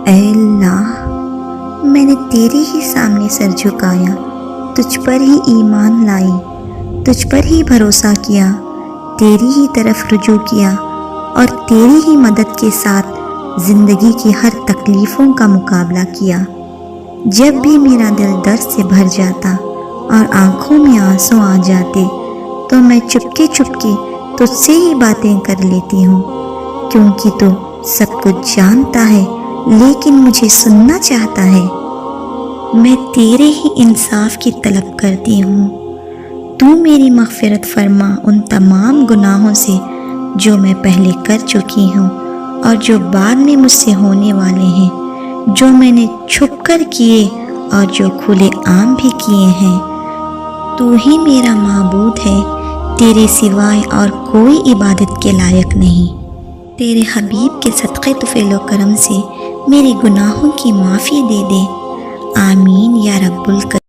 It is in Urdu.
اے اللہ، میں نے تیرے ہی سامنے سر جھکایا، تجھ پر ہی ایمان لائی، تجھ پر ہی بھروسہ کیا، تیری ہی طرف رجوع کیا اور تیری ہی مدد کے ساتھ زندگی کی ہر تکلیفوں کا مقابلہ کیا۔ جب بھی میرا دل درد سے بھر جاتا اور آنکھوں میں آنسو آ جاتے تو میں چپکے چپکے تجھ سے ہی باتیں کر لیتی ہوں، کیونکہ تو سب کچھ جانتا ہے لیکن مجھے سننا چاہتا ہے۔ میں تیرے ہی انصاف کی طلب کرتی ہوں، تو میری مغفرت فرما ان تمام گناہوں سے جو میں پہلے کر چکی ہوں اور جو بعد میں مجھ سے ہونے والے ہیں، جو میں نے چھپ کر کیے اور جو کھلے عام بھی کیے ہیں۔ تو ہی میرا معبود ہے، تیرے سوائے اور کوئی عبادت کے لائق نہیں۔ تیرے حبیب کے صدقے طفیل و کرم سے میرے گناہوں کی معافی دے دے، آمین یا رب الکریم۔